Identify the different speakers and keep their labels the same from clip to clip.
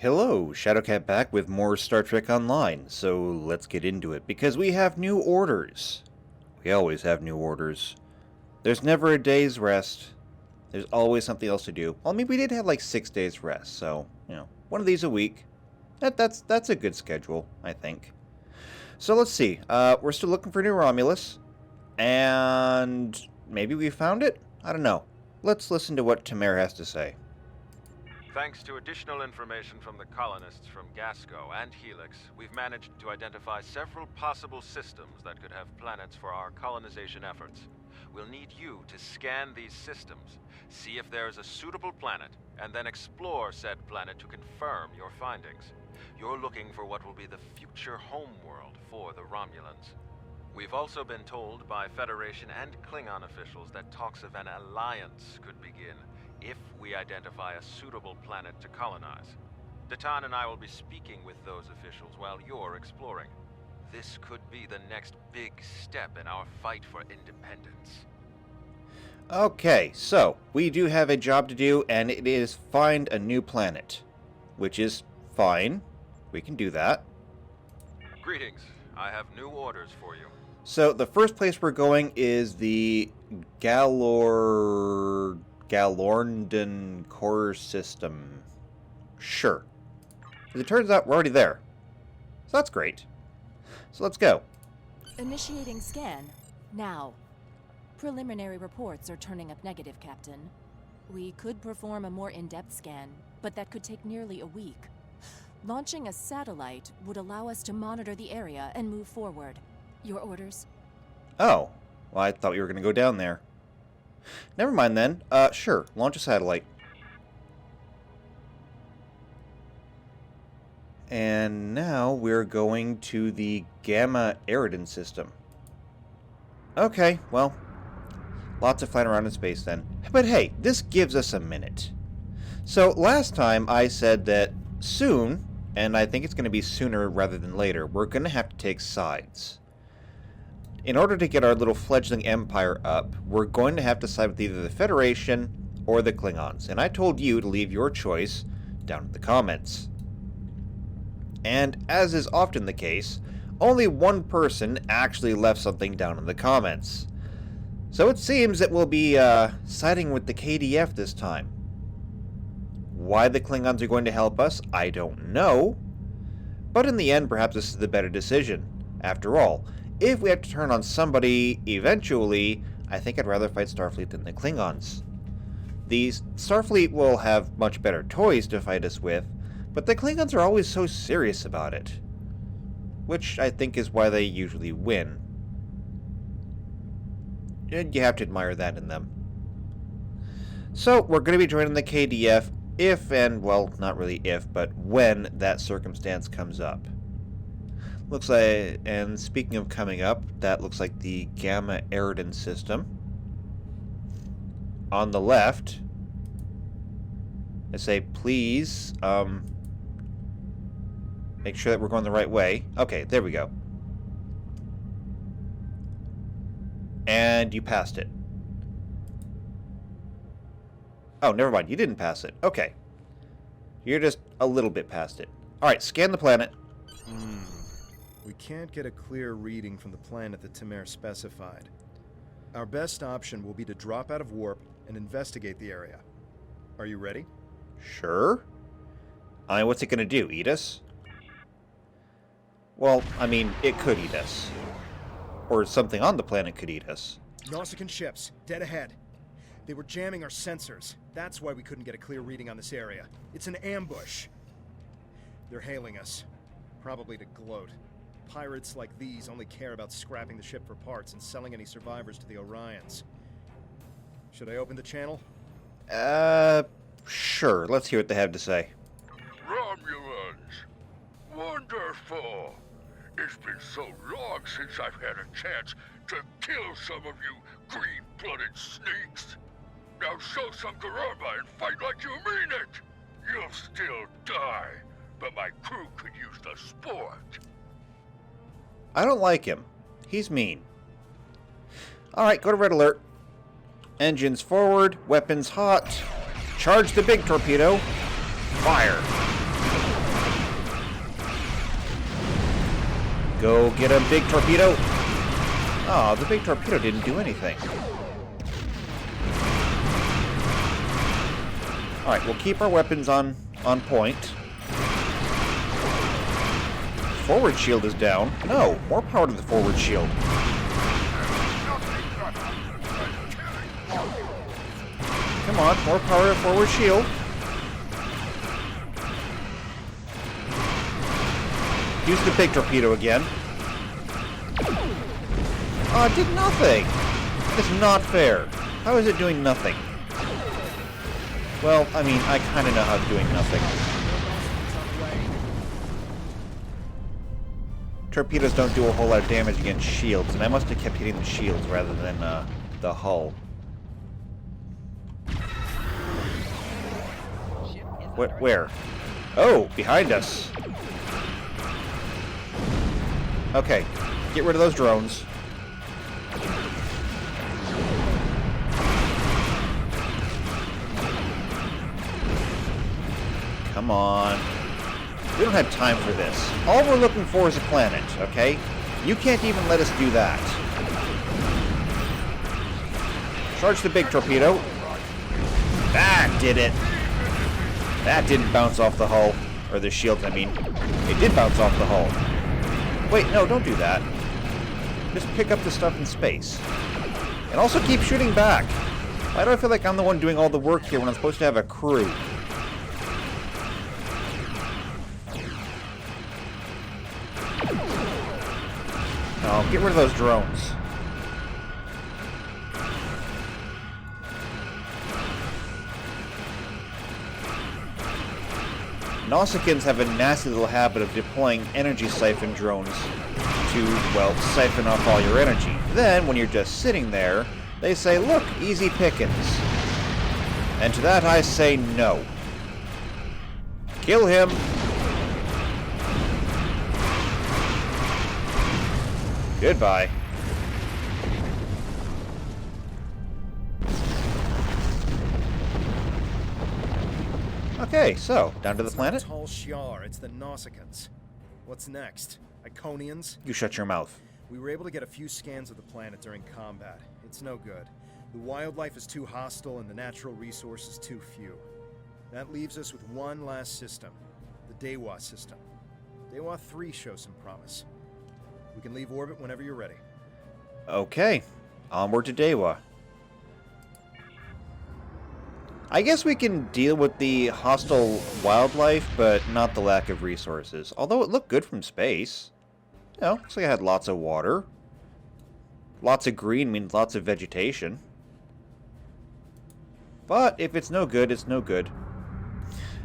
Speaker 1: Hello, Shadowcat back with more Star Trek Online, so let's get into it, because we have new orders. We always have new orders. There's never a day's rest. There's always something else to do. Well, I mean, we did have like 6 days rest, so, one of these a week. That's a good schedule, I think. So let's see, we're still looking for new Romulus, and maybe we found it? I don't know. Let's listen to what Tamara has to say.
Speaker 2: Thanks to additional information from the colonists from Gasco and Helix, we've managed to identify several possible systems that could have planets for our colonization efforts. We'll need you to scan these systems, see if there is a suitable planet, and then explore said planet to confirm your findings. You're looking for what will be the future homeworld for the Romulans. We've also been told by Federation and Klingon officials that talks of an alliance could begin if we identify a suitable planet to colonize. Datan and I will be speaking with those officials while you're exploring. This could be the next big step in our fight for independence.
Speaker 1: Okay, so we do have a job to do, and it is find a new planet. Which is fine. We can do that.
Speaker 2: Greetings. I have new orders for you.
Speaker 1: So the first place we're going is the Galorndon core system. Sure. As it turns out, we're already there. So that's great. So let's go.
Speaker 3: Initiating scan. Now. Preliminary reports are turning up negative, Captain. We could perform a more in-depth scan, but that could take nearly a week. Launching a satellite would allow us to monitor the area and move forward. Your orders?
Speaker 1: Oh. Well, I thought we were going to go down there. Never mind then. Sure. Launch a satellite. And now we're going to the Gamma Eridan system. Okay, well, lots of flying around in space then. But hey, this gives us a minute. So last time I said that soon, and I think it's going to be sooner rather than later, we're going to have to take sides. In order to get our little fledgling empire up, we're going to have to side with either the Federation or the Klingons. And I told you to leave your choice down in the comments. And as is often the case, only one person actually left something down in the comments. So it seems that we'll be siding with the KDF this time. Why the Klingons are going to help us, I don't know. But in the end, perhaps this is the better decision. After all, if we have to turn on somebody eventually, I think I'd rather fight Starfleet than the Klingons. The Starfleet will have much better toys to fight us with, but the Klingons are always so serious about it. Which I think is why they usually win. And you have to admire that in them. So, we're going to be joining the KDF if, and well, not really if, but when that circumstance comes up. Looks like, and speaking of coming up, that looks like the Gamma Eridan system. On the left, I say, please, make sure that we're going the right way. Okay, there we go. And you passed it. Oh, never mind, you didn't pass it. Okay. You're just a little bit past it. Alright, scan the planet.
Speaker 4: We can't get a clear reading from the planet that Tamara specified. Our best option will be to drop out of warp and investigate the area. Are you ready?
Speaker 1: Sure. I mean, what's it gonna do? Eat us? Well, I mean, it could eat us. Or something on the planet could eat us.
Speaker 4: Nausicaan ships, dead ahead. They were jamming our sensors. That's why we couldn't get a clear reading on this area. It's an ambush. They're hailing us. Probably to gloat. Pirates like these only care about scrapping the ship for parts and selling any survivors to the Orions. Should I open the channel?
Speaker 1: Sure. Let's hear what they have to say.
Speaker 5: Romulans! Wonderful! It's been so long since I've had a chance to kill some of you green-blooded sneaks. Now show some garamba and fight like you mean it! You'll still die, but my crew could use the sport.
Speaker 1: I don't like him. He's mean. Alright, go to red alert. Engines forward, weapons hot. Charge the big torpedo. Fire. Go get him, big torpedo! Oh, the big torpedo didn't do anything. Alright, we'll keep our weapons on point. Forward shield is down. No, more power to the forward shield. Come on, more power to forward shield. Use the big torpedo again. Oh, it did nothing! It's not fair. How is it doing nothing? Well, I mean, I kind of know how it's doing nothing. Torpedoes don't do a whole lot of damage against shields, and I must have kept hitting the shields rather than the hull. Where? Oh, behind us. Okay, get rid of those drones. Come on. We don't have time for this. All we're looking for is a planet, okay? You can't even let us do that. Charge the big torpedo. That did it. That didn't bounce off the hull. Or the shields, I mean. It did bounce off the hull. Wait, no, don't do that. Just pick up the stuff in space. And also keep shooting back. Why do I feel like I'm the one doing all the work here when I'm supposed to have a crew? Oh, get rid of those drones. Nausicaans have a nasty little habit of deploying energy siphon drones to, well, siphon off all your energy. Then, when you're just sitting there, they say, look, easy pickings. And to that I say no. Kill him! Goodbye. Okay, so, down to the planet?
Speaker 4: It's not Tall Shiar, it's the Nausicaans. What's next? Iconians?
Speaker 1: You shut your mouth.
Speaker 4: We were able to get a few scans of the planet during combat. It's no good. The wildlife is too hostile and the natural resources too few. That leaves us with one last system. The Dewa system. Dewa 3 shows some promise. We can leave orbit whenever you're ready.
Speaker 1: Okay, onward to Dewa. I guess we can deal with the hostile wildlife, but not the lack of resources. Although it looked good from space. You know, looks like it had lots of water. Lots of green means lots of vegetation. But if it's no good, it's no good.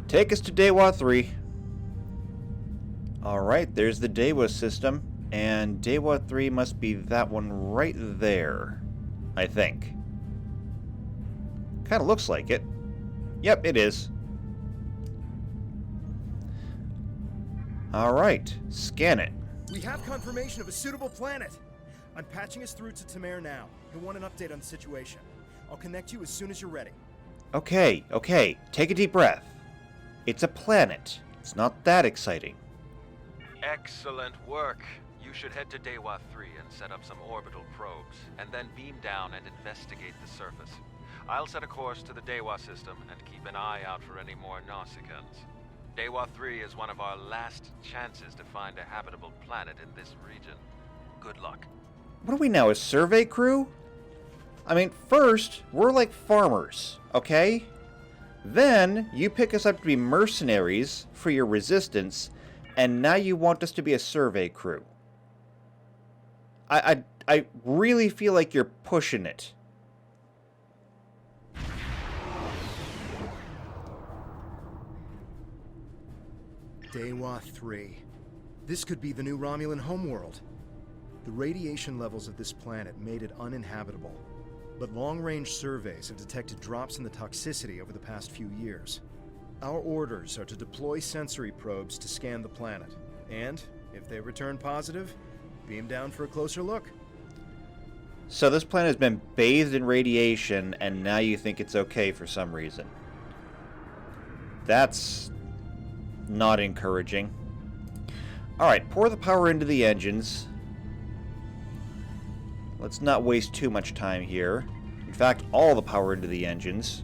Speaker 1: Take us to Dewa 3. Alright, there's the Dewa system. And Dewa 3 must be that one right there. I think. Kinda looks like it. Yep, it is. Alright, scan it.
Speaker 4: We have confirmation of a suitable planet. I'm patching us through to Tamer now. He'll want an update on the situation. I'll connect you as soon as you're ready.
Speaker 1: Okay, take a deep breath. It's a planet. It's not that exciting.
Speaker 2: Excellent work. You should head to Dewa 3 and set up some orbital probes, and then beam down and investigate the surface. I'll set a course to the Dewa system and keep an eye out for any more Nausicaans. Dewa 3 is one of our last chances to find a habitable planet in this region. Good luck.
Speaker 1: What are we now, a survey crew? I mean, first, we're like farmers, okay? Then, you pick us up to be mercenaries for your resistance, and now you want us to be a survey crew. I really feel like you're pushing it.
Speaker 4: Dewa 3. This could be the new Romulan homeworld. The radiation levels of this planet made it uninhabitable, but long-range surveys have detected drops in the toxicity over the past few years. Our orders are to deploy sensory probes to scan the planet, and, if they return positive, beam down for a closer look.
Speaker 1: So this planet has been bathed in radiation, and now you think it's okay for some reason. That's not encouraging. Alright, pour the power into the engines. Let's not waste too much time here. In fact, all the power into the engines.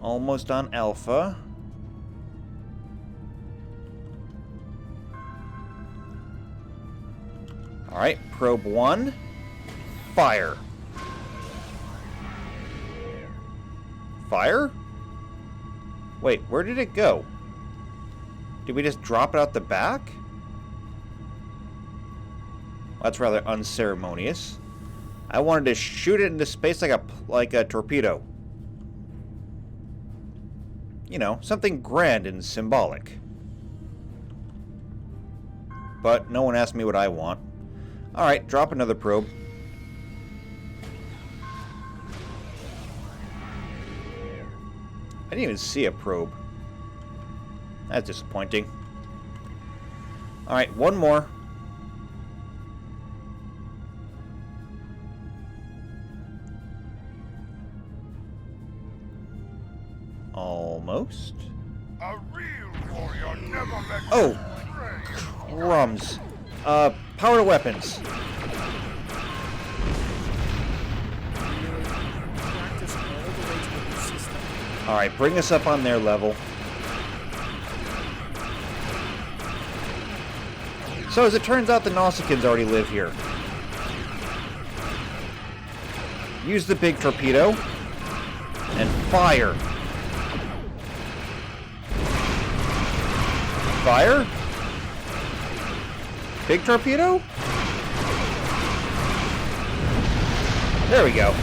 Speaker 1: Almost on Alpha. Alright, probe 1. Fire. Fire? Wait, where did it go? Did we just drop it out the back? Well, that's rather unceremonious. I wanted to shoot it into space like a torpedo. You know, something grand and symbolic. But no one asked me what I want. Alright, drop another probe. I didn't even see a probe. That's disappointing. Alright, one more. Almost.
Speaker 5: A real warrior never lets
Speaker 1: Oh!
Speaker 5: stray.
Speaker 1: Crumbs. Power to weapons.
Speaker 4: Practice all the way to the system.
Speaker 1: Alright, bring us up on their level. So, as it turns out, the Nausicaans already live here. Use the big torpedo. And fire. Fire? Big torpedo? There we go.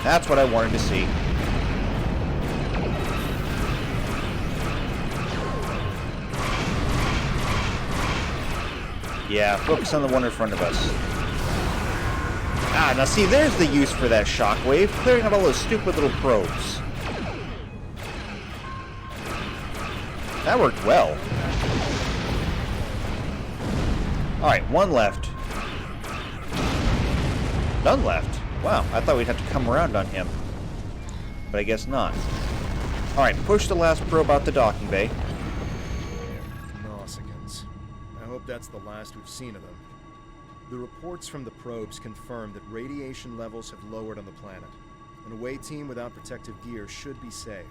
Speaker 1: That's what I wanted to see. Yeah, focus on the one in front of us. Ah, now see, there's the use for that shockwave, clearing out all those stupid little probes. That worked well. Alright, one left. None left. Wow, I thought we'd have to come around on him. But I guess not. Alright, push the last probe out the docking bay.
Speaker 4: Nausicaans. I hope that's the last we've seen of them. The reports from the probes confirm that radiation levels have lowered on the planet. An away team without protective gear should be safe.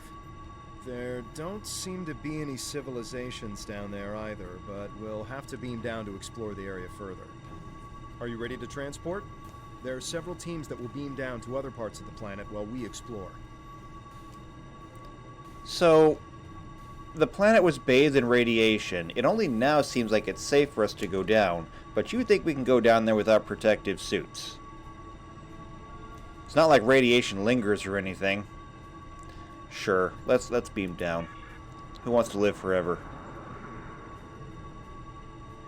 Speaker 4: There don't seem to be any civilizations down there either, but we'll have to beam down to explore the area further. Are you ready to transport? There are several teams that will beam down to other parts of the planet while we explore.
Speaker 1: So, the planet was bathed in radiation. It only now seems like it's safe for us to go down, but you think we can go down there without protective suits? It's not like radiation lingers or anything. Sure, let's beam down. Who wants to live forever?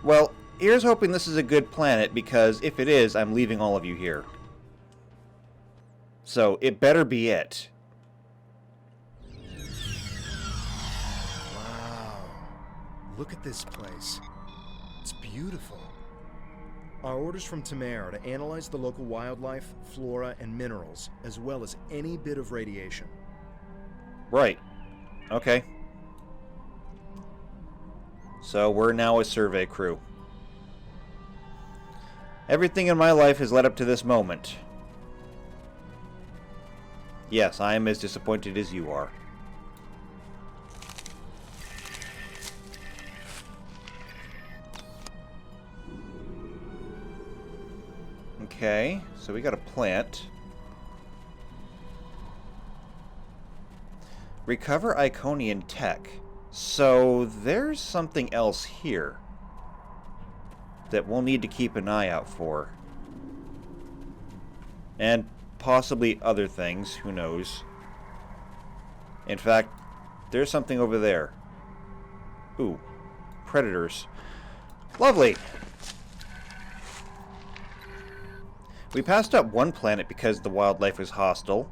Speaker 1: Well, here's hoping this is a good planet, because if it is, I'm leaving all of you here. So, it better be it.
Speaker 4: Wow. Look at this place. It's beautiful. Our orders from Tamer are to analyze the local wildlife, flora, and minerals, as well as any bit of radiation.
Speaker 1: Right. Okay. So, we're now a survey crew. Everything in my life has led up to this moment. Yes, I am as disappointed as you are. Okay, so we got a plant. Recover Iconian tech. So there's something else here that we'll need to keep an eye out for. And possibly other things, who knows. In fact, there's something over there. Ooh, predators. Lovely! We passed up one planet because the wildlife was hostile.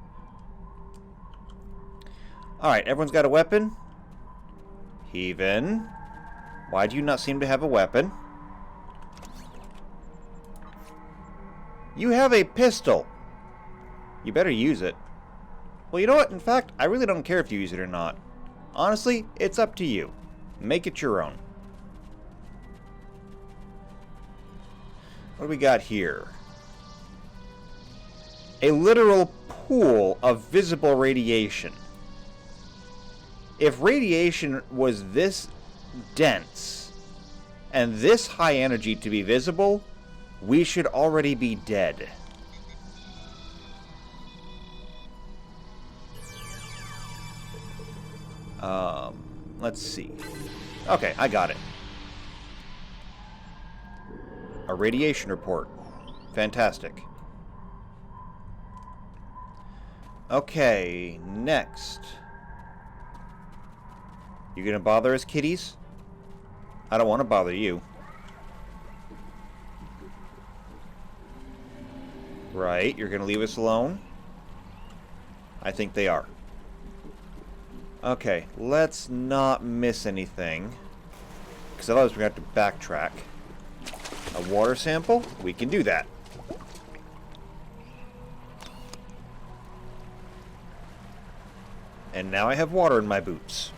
Speaker 1: Alright, everyone's got a weapon? Heaven. Why do you not seem to have a weapon? You have a pistol. You better use it. Well, you know what? In fact, I really don't care if you use it or not. Honestly, it's up to you. Make it your own. What do we got here? A literal pool of visible radiation. If radiation was this dense and this high energy to be visible, we should already be dead. Let's see. Okay, I got it. A radiation report. Fantastic. Okay, next. You gonna bother us, kiddies? I don't want to bother you. Right, you're gonna leave us alone? I think they are. Okay, let's not miss anything. Because otherwise we're going to have to backtrack. A water sample? We can do that. And now I have water in my boots.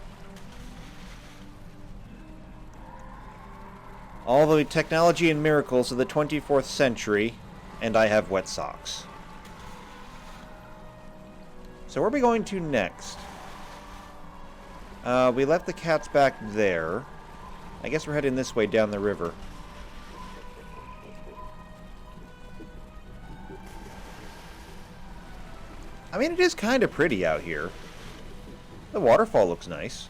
Speaker 1: All the technology and miracles of the 24th century, and I have wet socks. So where are we going to next? We left the cats back there. I guess we're heading this way down the river. I mean, it is kind of pretty out here. The waterfall looks nice.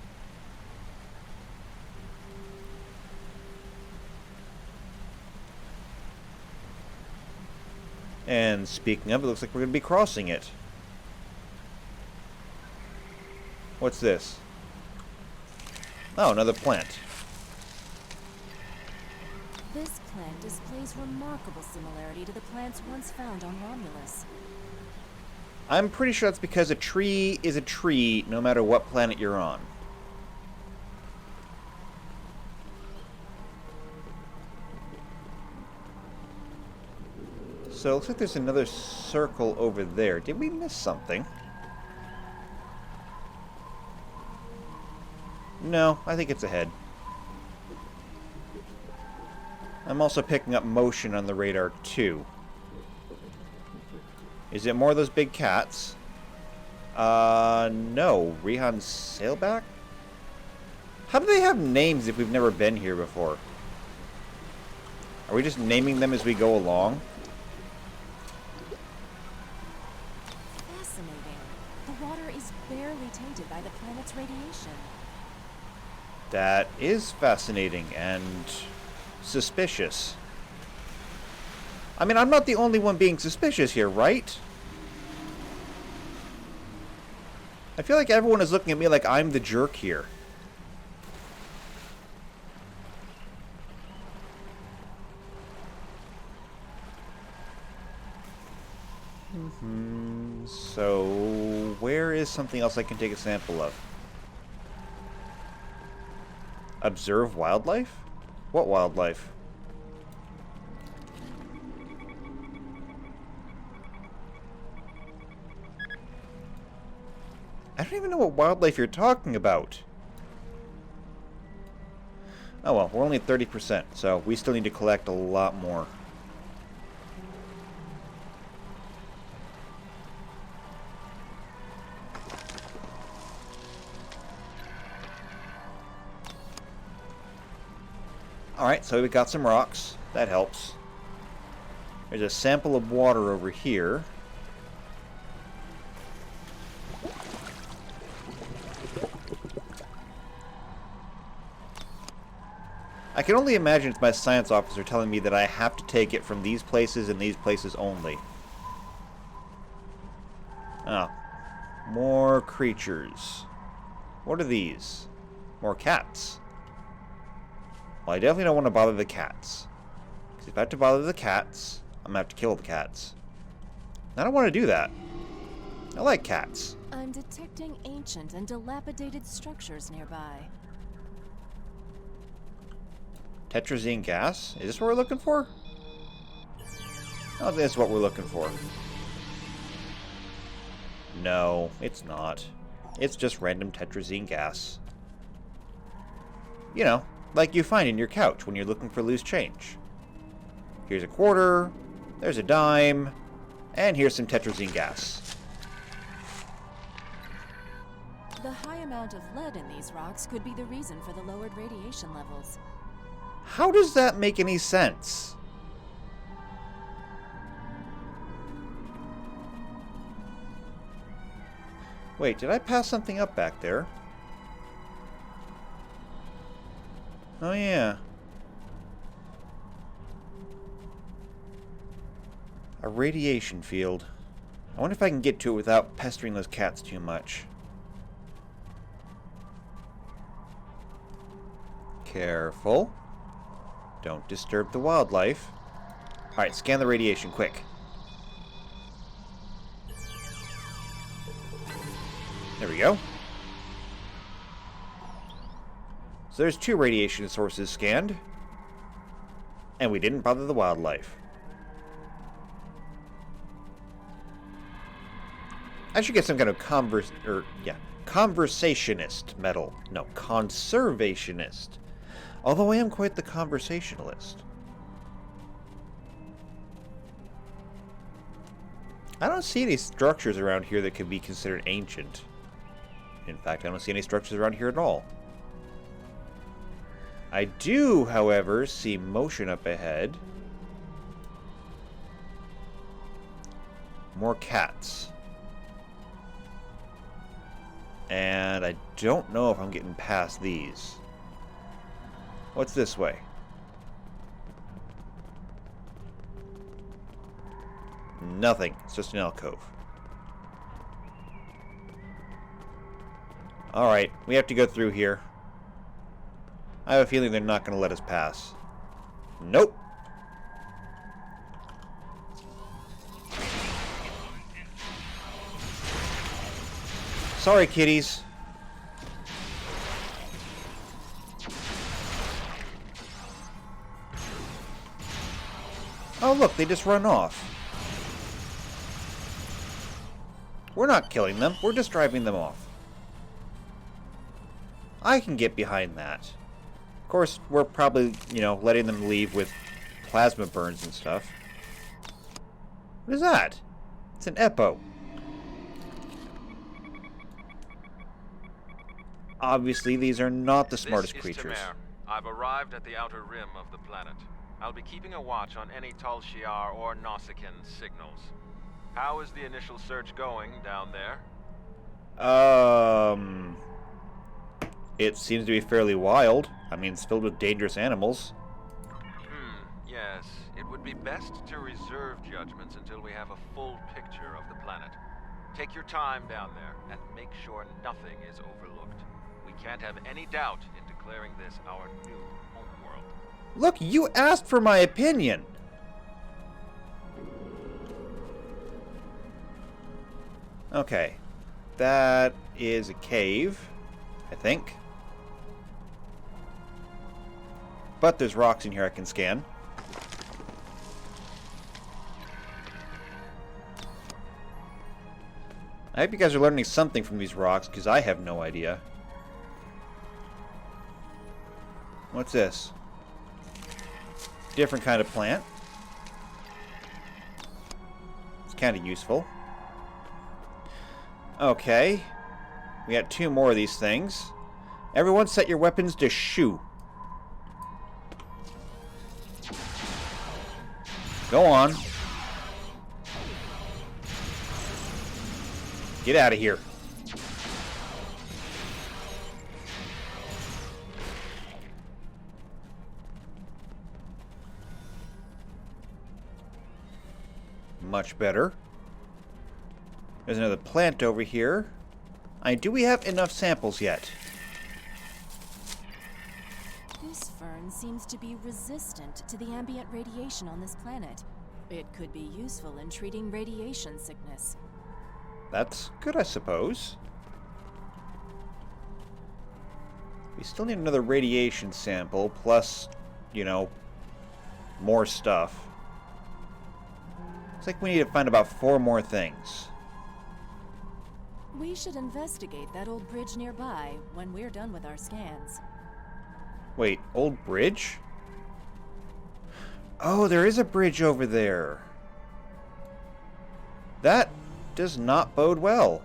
Speaker 1: And speaking of, it looks like we're going to be crossing it. What's this? Oh, another plant.
Speaker 3: This plant displays remarkable similarity to the plants once found on Romulus.
Speaker 1: I'm pretty sure that's because a tree is a tree no matter what planet you're on. So it looks like there's another circle over there. Did we miss something? No, I think it's ahead. I'm also picking up motion on the radar too. Is it more of those big cats? No. Rihan's sailback? How do they have names if we've never been here before? Are we just naming them as we go along?
Speaker 3: Fascinating. The water is barely tainted by the planet's radiation.
Speaker 1: That is fascinating and suspicious. I mean, I'm not the only one being suspicious here, right? I feel like everyone is looking at me like I'm the jerk here. So, where is something else I can take a sample of? Observe wildlife? What wildlife? I don't even know what wildlife you're talking about. Oh well, we're only at 30%, so we still need to collect a lot more. Alright, so we got some rocks. That helps. There's a sample of water over here. I can only imagine it's my science officer telling me that I have to take it from these places and these places only. Ah. More creatures. What are these? More cats. Well, I definitely don't want to bother the cats. Because if I have to bother the cats, I'm going to have to kill the cats. I don't want to do that. I like cats.
Speaker 3: I'm detecting ancient and dilapidated structures nearby.
Speaker 1: Tetrazine gas? Is this what we're looking for? I don't think that's what we're looking for. No, it's not. It's just random tetrazine gas. You know, like you find in your couch when you're looking for loose change. Here's a quarter, there's a dime, and here's some tetrazine gas.
Speaker 3: The high amount of lead in these rocks could be the reason for the lowered radiation levels.
Speaker 1: How does that make any sense? Wait, did I pass something up back there? Oh yeah. A radiation field. I wonder if I can get to it without pestering those cats too much. Careful. Don't disturb the wildlife. Alright, scan the radiation, quick. There we go. So there's 2 radiation sources scanned. And we didn't bother the wildlife. I should get some kind of conversationist medal. No, conservationist. Although I am quite the conversationalist. I don't see any structures around here that could be considered ancient. In fact, I don't see any structures around here at all. I do, however, see motion up ahead. More cats. And I don't know if I'm getting past these. What's this way? Nothing. It's just an alcove. Alright, we have to go through here. I have a feeling they're not going to let us pass. Nope. Sorry, kitties. Oh, look, they just run off. We're not killing them, we're just driving them off. I can get behind that. Of course, we're probably, letting them leave with plasma burns and stuff. What is that? It's an Eppo. Obviously, these are not the smartest creatures.
Speaker 2: This is Tamer. I've arrived at the outer rim of the planet. I'll be keeping a watch on any Tal Shiar or Nausicaan signals. How is the initial search going down there?
Speaker 1: It seems to be fairly wild. I mean, it's filled with dangerous animals.
Speaker 2: Yes. It would be best to reserve judgments until we have a full picture of the planet. Take your time down there, and make sure nothing is overlooked. We can't have any doubt in declaring this our new homeworld.
Speaker 1: Look, you asked for my opinion! Okay. That is a cave, I think. But there's rocks in here I can scan. I hope you guys are learning something from these rocks, because I have no idea. What's this? Different kind of plant. It's kind of useful. Okay. We got 2 more of these things. Everyone set your weapons to shoo. Go on. Get out of here. Much better. There's another plant over here. Do we have enough samples yet?
Speaker 3: This fern seems to be resistant to the ambient radiation on this planet. It could be useful in treating radiation sickness.
Speaker 1: That's good, I suppose. We still need another radiation sample, plus, more stuff. Looks like we need to find about 4 more things.
Speaker 3: We should investigate that old bridge nearby when we're done with our scans.
Speaker 1: Wait, old bridge? Oh, there is a bridge over there. That does not bode well.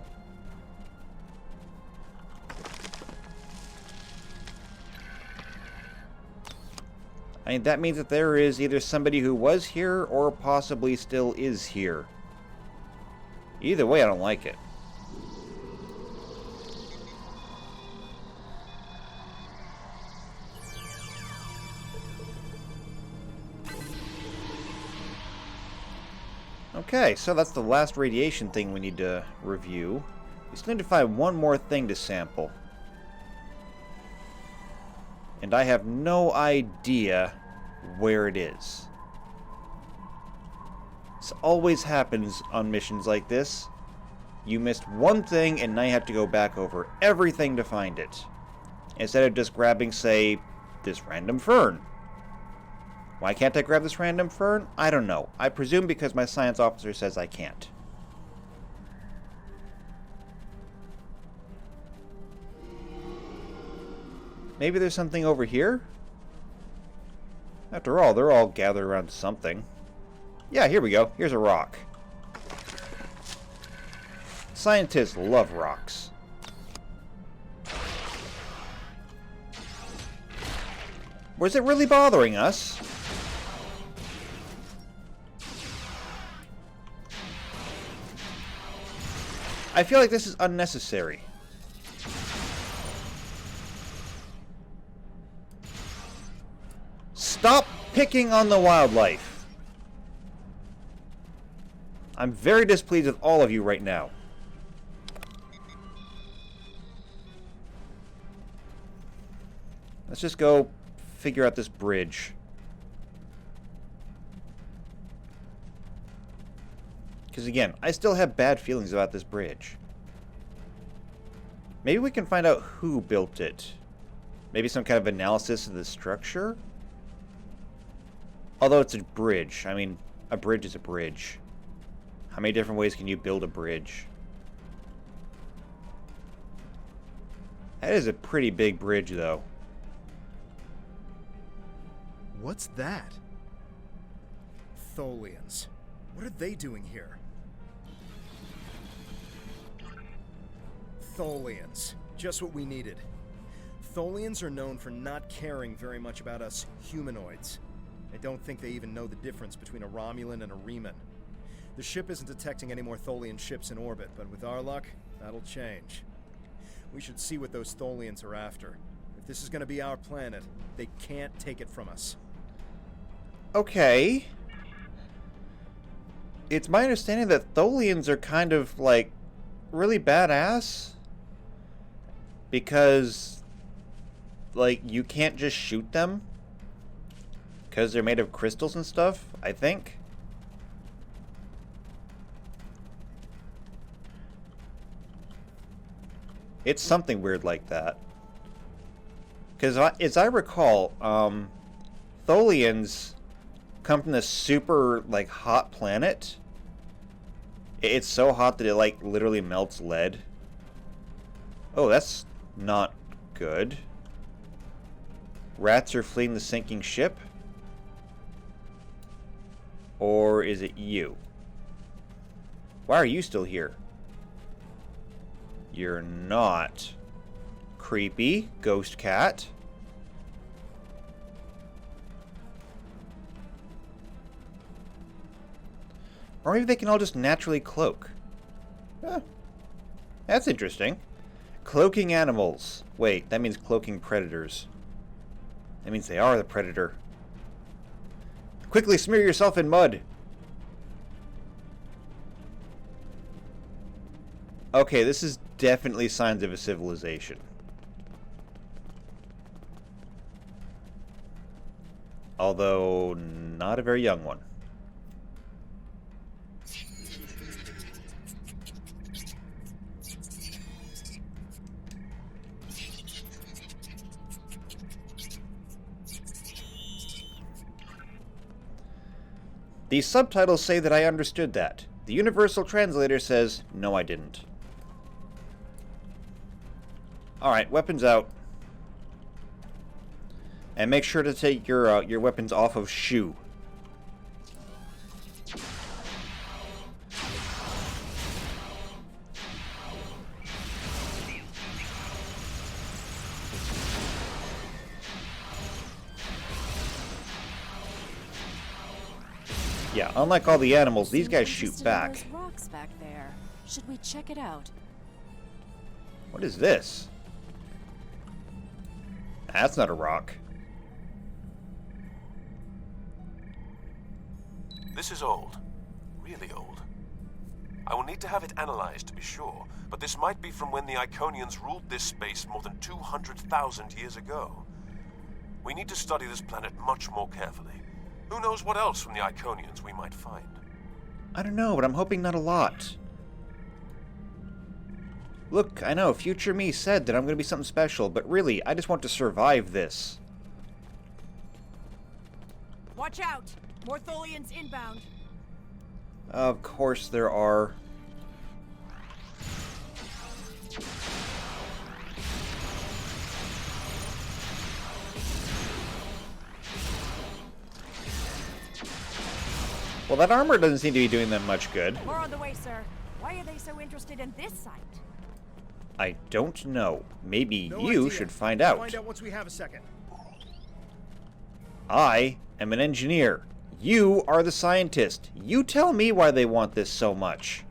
Speaker 1: I mean, that means that there is either somebody who was here or possibly still is here. Either way, I don't like it. Okay, so that's the last radiation thing we need to review. We still need to find one more thing to sample. And I have no idea where it is. This always happens on missions like this. You missed one thing and now you have to go back over everything to find it. Instead of just grabbing, say, this random fern. Why can't I grab this random fern? I don't know. I presume because my science officer says I can't. Maybe there's something over here? After all, they're all gathered around something. Yeah, here we go. Here's a rock. Scientists love rocks. Was it really bothering us? I feel like this is unnecessary. Stop picking on the wildlife. I'm very displeased with all of you right now. Let's just go figure out this bridge. Because again, I still have bad feelings about this bridge. Maybe we can find out who built it. Maybe some kind of analysis of the structure? Although it's a bridge. I mean, a bridge is a bridge. How many different ways can you build a bridge? That is a pretty big bridge, though.
Speaker 4: What's that? Tholians. What are they doing here? Tholians. Just what we needed. Tholians are known for not caring very much about us humanoids. I don't think they even know the difference between a Romulan and a Reman. The ship isn't detecting any more Tholian ships in orbit, but with our luck, that'll change. We should see what those Tholians are after. If this is going to be our planet, they can't take it from us.
Speaker 1: Okay. It's my understanding that Tholians are kind of, like, really badass. Because, like, you can't just shoot them. Because they're made of crystals and stuff, I think. It's something weird like that. Because as I recall, Tholians come from this super, like, hot planet. It's so hot that it, like, literally melts lead. Oh, that's not good. Rats are fleeing the sinking ship? Or is it you? Why are you still here? You're not. Creepy ghost cat. Or maybe they can all just naturally cloak. That's interesting. Cloaking animals. Wait, that means cloaking predators. That means they are the predator. Quickly smear yourself in mud. Okay, this is definitely signs of a civilization. Although, not a very young one. The subtitles say that I understood that. The universal translator says, no, I didn't. Alright, weapons out. And make sure to take your weapons off of Shu. Yeah, unlike all the animals, these guys shoot
Speaker 3: Interested in
Speaker 1: back.
Speaker 3: those rocks back there. Should we check it out?
Speaker 1: What is this? That's not a rock.
Speaker 6: This is old. Really old. I will need to have it analyzed to be sure, but this might be from when the Iconians ruled this space more than 200,000 years ago. We need to study this planet much more carefully. Who knows what else from the Iconians we might find?
Speaker 1: I don't know, but I'm hoping not a lot. Look, I know, future me said that I'm going to be something special, but really, I just want to survive this.
Speaker 7: Watch out! More Tholians inbound.
Speaker 1: Of course there are. Well, that armor doesn't seem to be doing them much good.
Speaker 7: More on the way, sir. Why are they so interested in this site?
Speaker 1: I don't know. Maybe
Speaker 4: No
Speaker 1: you
Speaker 4: idea.
Speaker 1: should find out.
Speaker 4: Find out once we have a second.
Speaker 1: I am an engineer. You are the scientist. You tell me why they want this so much.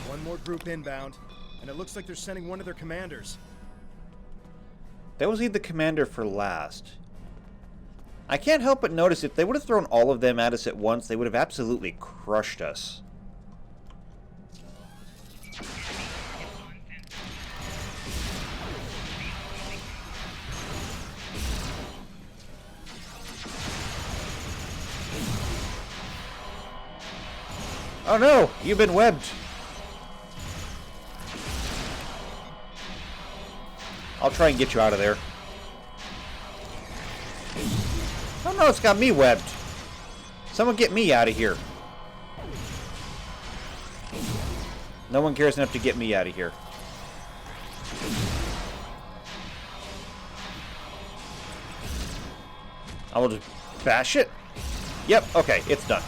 Speaker 4: One more group inbound, and it looks like they're sending one of their commanders.
Speaker 1: That was the commander for last. I can't help but notice if they would have thrown all of them at us at once, they would have absolutely crushed us. Oh no! You've been webbed! I'll try and get you out of there. Oh no, it's got me webbed. Someone get me out of here. No one cares enough to get me out of here. I will just bash it. Yep, okay, it's done.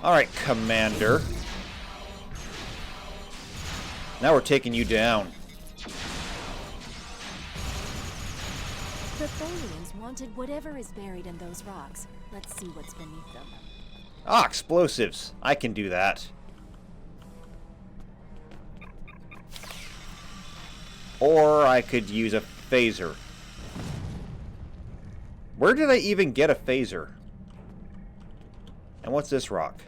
Speaker 1: Alright, Commander. Now we're taking you down.
Speaker 3: The Tholians wanted whatever is buried in those rocks. Let's see what's beneath them.
Speaker 1: Ah, explosives. I can do that. Or I could use a phaser. Where did I even get a phaser? And what's this rock?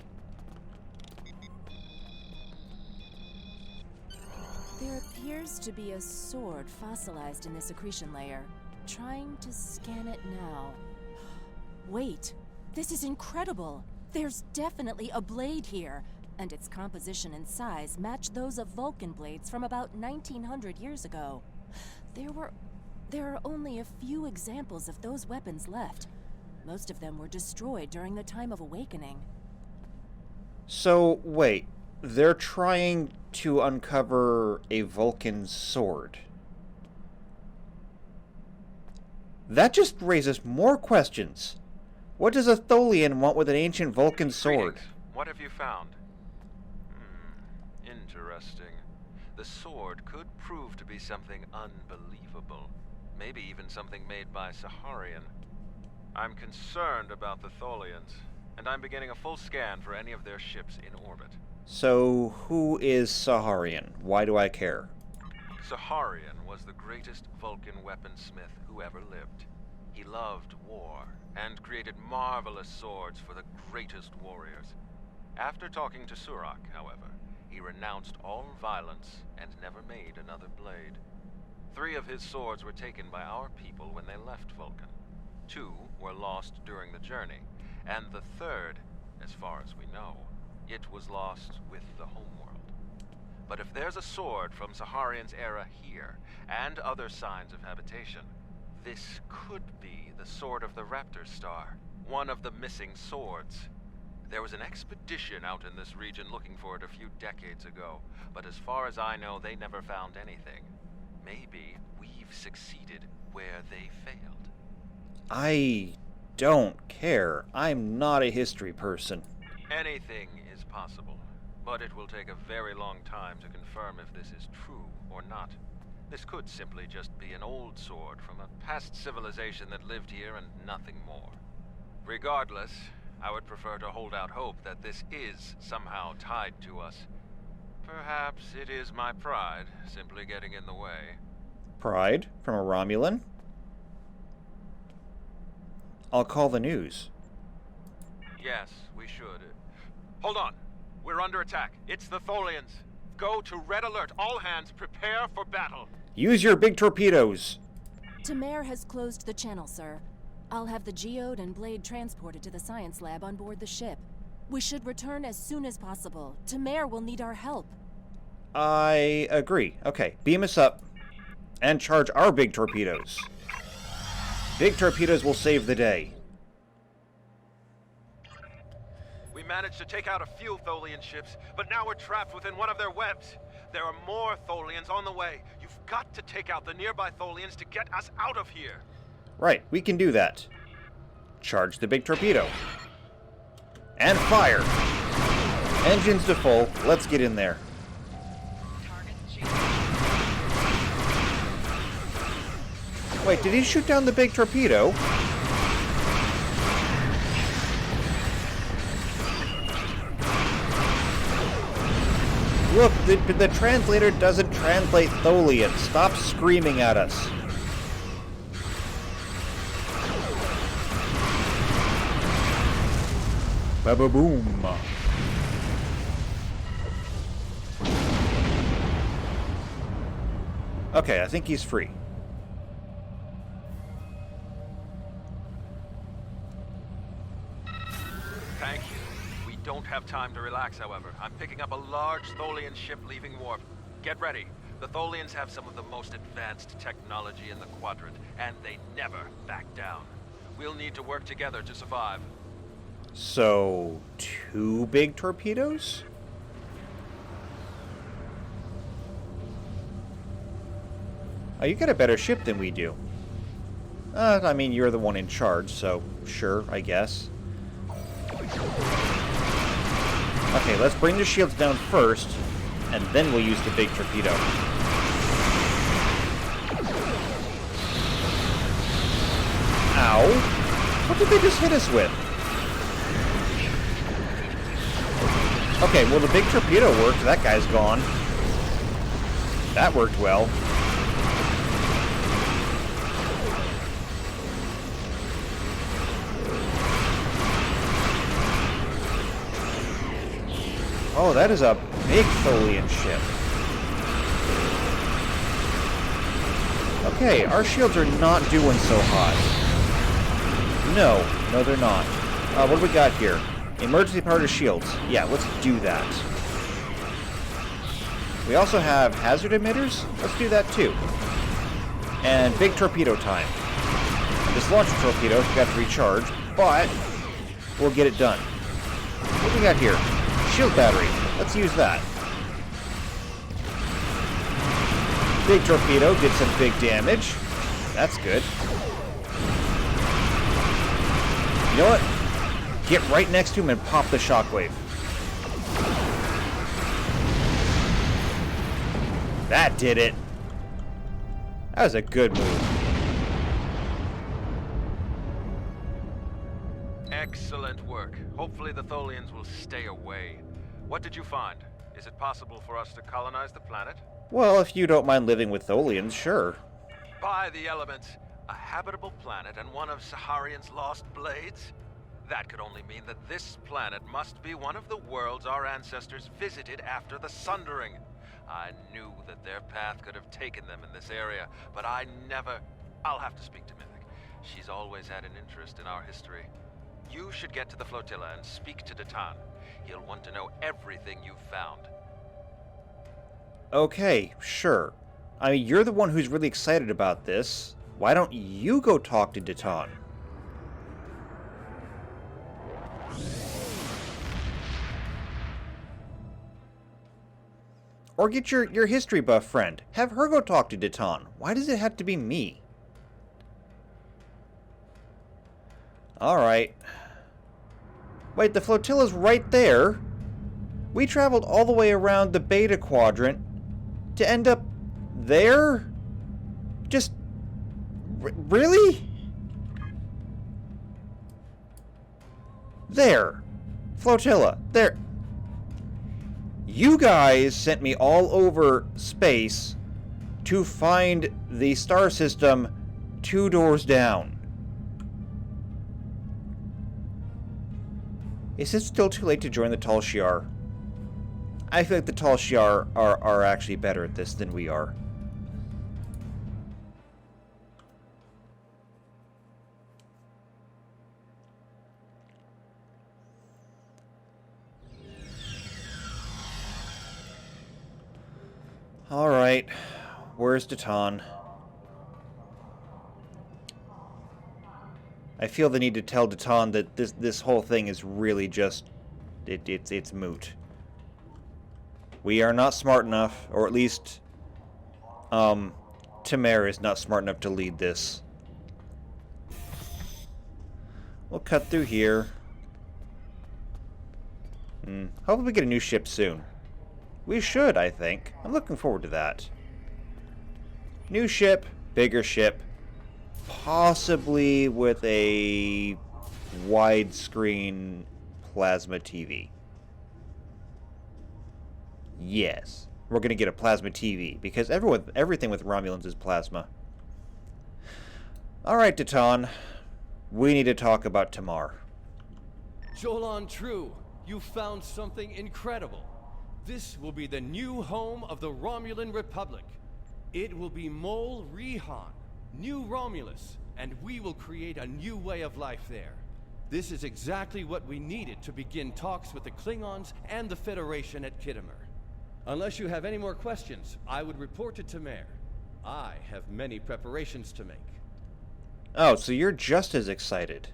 Speaker 3: There appears to be a sword fossilized in this accretion layer. Trying to scan it now. Wait, this is incredible! There's definitely a blade here, and its composition and size match those of Vulcan blades from about 1900 years ago. There are only a few examples of those weapons left. Most of them were destroyed during the time of Awakening.
Speaker 1: So, wait. They're trying to uncover a Vulcan sword. That just raises more questions. What does a Tholian want with an ancient Vulcan sword?
Speaker 2: Greetings. What have you found? Interesting. The sword could prove to be something unbelievable. Maybe even something made by Saharian. I'm concerned about the Tholians, and I'm beginning a full scan for any of their ships in orbit.
Speaker 1: So, who is Saharian? Why do I care?
Speaker 2: Saharian was the greatest Vulcan weaponsmith who ever lived. He loved war, and created marvelous swords for the greatest warriors. After talking to Surak, however, he renounced all violence and never made another blade. 3 of his swords were taken by our people when they left Vulcan. 2 were lost during the journey, and the 3rd, as far as we know, it was lost with the homeworld. But if there's a sword from Saharian's era here, and other signs of habitation, this could be the Sword of the Raptor Star, one of the missing swords. There was an expedition out in this region looking for it a few decades ago, but as far as I know, they never found anything. Maybe we've succeeded where they failed.
Speaker 1: I don't care. I'm not a history person.
Speaker 2: Anything is possible, but it will take a very long time to confirm if this is true or not. This could simply just be an old sword from a past civilization that lived here and nothing more. Regardless, I would prefer to hold out hope that this is somehow tied to us. Perhaps it is my pride simply getting in the way.
Speaker 1: Pride? From a Romulan? I'll call the news.
Speaker 2: Yes, we should. Hold on. We're under attack. It's the Tholians. Go to red alert. All hands prepare for battle.
Speaker 1: Use your big torpedoes!
Speaker 3: Tamer has closed the channel, sir. I'll have the geode and blade transported to the science lab on board the ship. We should return as soon as possible. Tamer will need our help.
Speaker 1: I agree. Okay, beam us up. And charge our big torpedoes. Big torpedoes will save the day.
Speaker 2: We managed to take out a few Tholian ships, but now we're trapped within one of their webs. There are more Tholians on the way. You've got to take out the nearby Tholians to get us out of here.
Speaker 1: Right, we can do that. Charge the big torpedo. And fire! Engines to full. Let's get in there. Wait, did he shoot down the big torpedo? Look, the translator doesn't translate Tholian. Stop screaming at us. Ba-ba-boom. Okay, I think he's free.
Speaker 2: Thank you. We don't have time to relax, however. I'm picking up a large Tholian ship leaving warp. Get ready. The Tholians have some of the most advanced technology in the quadrant, and they never back down. We'll need to work together to survive.
Speaker 1: So, 2 big torpedoes? Oh, you got a better ship than we do. I mean, you're the one in charge, so sure, I guess. Okay, let's bring the shields down first, and then we'll use the big torpedo. Ow! What did they just hit us with? Okay, well, the big torpedo worked. That guy's gone. That worked well. Oh, that is a big Tholian ship. Okay, our shields are not doing so hot. No, they're not. What do we got here? Emergency power to shields. Yeah, let's do that. We also have hazard emitters. Let's do that too. And big torpedo time. This launcher torpedo got to recharge, but we'll get it done. What do we got here? Shield battery. Let's use that. Big torpedo did some big damage. That's good. You know what? Get right next to him and pop the shockwave. That did it. That was a good move.
Speaker 2: Excellent work. Hopefully the Tholians will stay away. What did you find? Is it possible for us to colonize the planet?
Speaker 1: Well, if you don't mind living with Tholians, sure.
Speaker 2: By the elements, a habitable planet and one of Saharian's lost blades? That could only mean that this planet must be one of the worlds our ancestors visited after the Sundering. I knew that their path could have taken them in this area, but I never... I'll have to speak to Mythic. She's always had an interest in our history. You should get to the flotilla and speak to Datan. He'll want to know everything you've found.
Speaker 1: Okay, sure. I mean, you're the one who's really excited about this. Why don't you go talk to Datan? Or get your history buff friend. Have her go talk to Datan. Why does it have to be me? Alright. Wait, the flotilla's right there. We traveled all the way around the Beta Quadrant to end up there? Just... really? There. Flotilla. There. You guys sent me all over space to find the star system 2 doors down. Is it still too late to join the Tal Shiar? I feel like the Tal Shiar are actually better at this than we are. Alright, where's Datan? I feel the need to tell Datan that this whole thing is really just... it's moot. We are not smart enough, or at least... Tamara is not smart enough to lead this. We'll cut through here. Hopefully we get a new ship soon. We should, I think. I'm looking forward to that. New ship, bigger ship, possibly with a widescreen plasma TV. Yes, we're going to get a plasma TV, because everything with Romulans is plasma. Alright, Datan. We need to talk about Tamar.
Speaker 8: Jolan True, you found something incredible. This will be the new home of the Romulan Republic. It will be Mol Rihan, New Romulus, and we will create a new way of life there. This is exactly what we needed to begin talks with the Klingons and the Federation at Khitomer. Unless you have any more questions, I would report to Tamar. I have many preparations to make.
Speaker 1: Oh, so you're just as excited.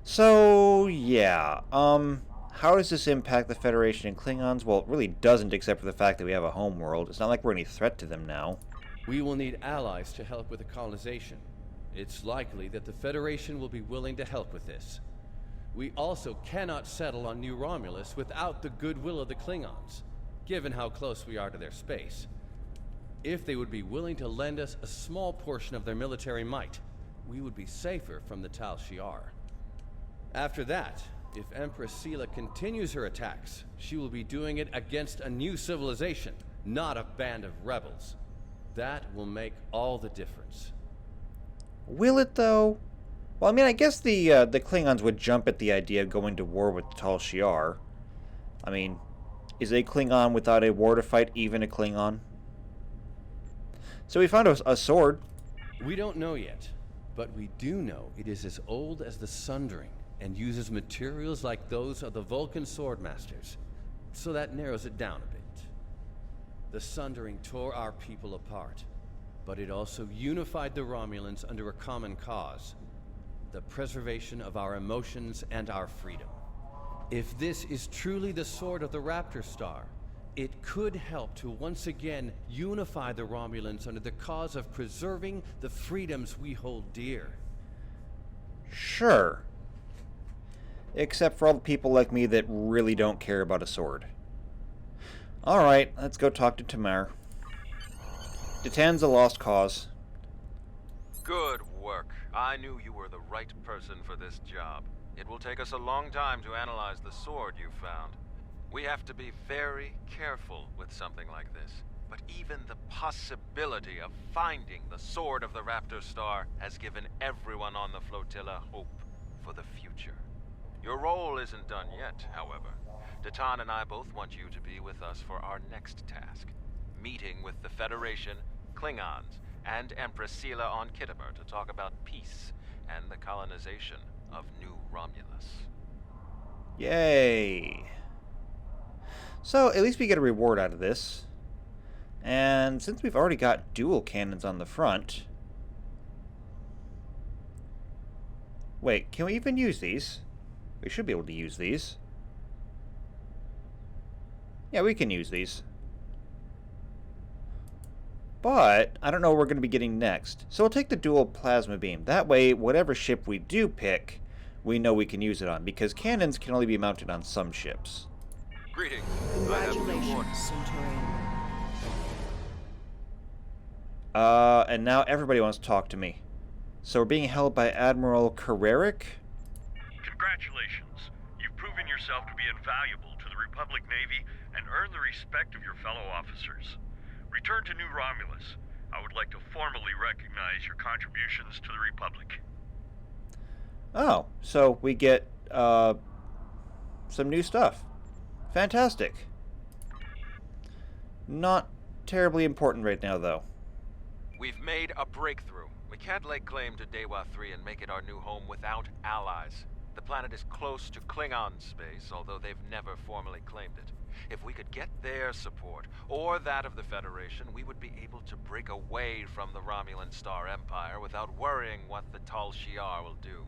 Speaker 1: So, yeah, how does this impact the Federation and Klingons? Well, it really doesn't, except for the fact that we have a home world. It's not like we're any threat to them now.
Speaker 8: We will need allies to help with the colonization. It's likely that the Federation will be willing to help with this. We also cannot settle on New Romulus without the goodwill of the Klingons, given how close we are to their space. If they would be willing to lend us a small portion of their military might, we would be safer from the Tal Shiar. After that, if Empress Sela continues her attacks, she will be doing it against a new civilization, not a band of rebels. That will make all the difference.
Speaker 1: Will it, though? Well, I mean, I guess the Klingons would jump at the idea of going to war with the Tal Shiar. I mean, is a Klingon without a war to fight even a Klingon? So we found a sword.
Speaker 8: We don't know yet, but we do know it is as old as the Sundering and uses materials like those of the Vulcan Swordmasters, so that narrows it down a bit. The Sundering tore our people apart, but it also unified the Romulans under a common cause: the preservation of our emotions and our freedom. If this is truly the sword of the Raptor Star, it could help to once again unify the Romulans under the cause of preserving the freedoms we hold dear.
Speaker 1: Sure. Except for all the people like me that really don't care about a sword. Alright, let's go talk to Tamar. Datan's a lost cause.
Speaker 2: Good work. I knew you were the right person for this job. It will take us a long time to analyze the sword you found. We have to be very careful with something like this. But even the possibility of finding the sword of the Raptor Star has given everyone on the flotilla hope for the future. Your role isn't done yet, however. Datan and I both want you to be with us for our next task: meeting with the Federation, Klingons, and Empress Sela on Kittimer to talk about peace and the colonization of New Romulus.
Speaker 1: Yay! So, at least we get a reward out of this. And since we've already got dual cannons on the front... Wait, can we even use these? We should be able to use these. Yeah, we can use these. But, I don't know what we're going to be getting next. So we'll take the dual plasma beam. That way, whatever ship we do pick, we know we can use it on. Because cannons can only be mounted on some ships.
Speaker 2: Greetings.
Speaker 9: Congratulations, Centurion.
Speaker 1: And now everybody wants to talk to me. So we're being held by Admiral Carrerick?
Speaker 10: Congratulations. You've proven yourself to be invaluable to the Republic Navy and earned the respect of your fellow officers. Return to New Romulus. I would like to formally recognize your contributions to the Republic.
Speaker 1: Oh, so we get, some new stuff. Fantastic. Not terribly important right now, though.
Speaker 2: We've made a breakthrough. We can't lay claim to Dewa 3 and make it our new home without allies. The planet is close to Klingon space, although they've never formally claimed it. If we could get their support, or that of the Federation, we would be able to break away from the Romulan Star Empire without worrying what the Tal Shiar will do.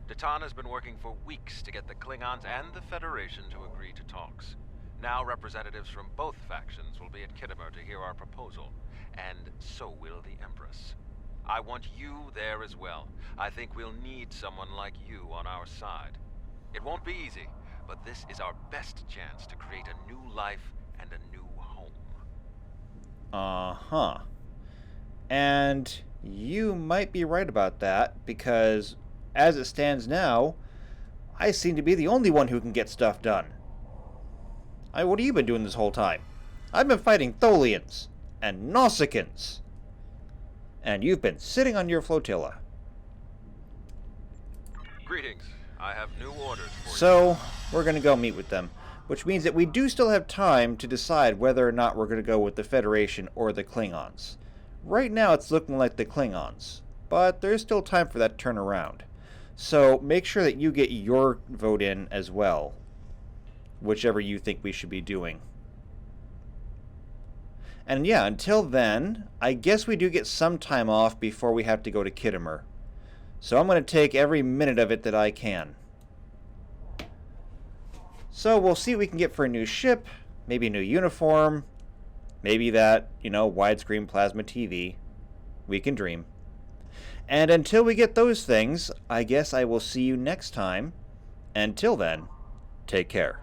Speaker 2: Datan has been working for weeks to get the Klingons and the Federation to agree to talks. Now representatives from both factions will be at Kittimer to hear our proposal, and so will the Empress. I want you there as well. I think we'll need someone like you on our side. It won't be easy, but this is our best chance to create a new life and a new home.
Speaker 1: Uh-huh. And you might be right about that, because as it stands now, I seem to be the only one who can get stuff done. What have you been doing this whole time? I've been fighting Tholians and Nausicaans. And you've been sitting on your flotilla.
Speaker 2: Greetings. I have new orders for you.
Speaker 1: So, we're going to go meet with them. Which means that we do still have time to decide whether or not we're going to go with the Federation or the Klingons. Right now it's looking like the Klingons. But there's still time for that turnaround. So, make sure that you get your vote in as well. Whichever you think we should be doing. And yeah, until then, I guess we do get some time off before we have to go to Kittimer. So I'm going to take every minute of it that I can. So we'll see what we can get for a new ship, maybe a new uniform, maybe that, widescreen plasma TV. We can dream. And until we get those things, I guess I will see you next time. Until then, take care.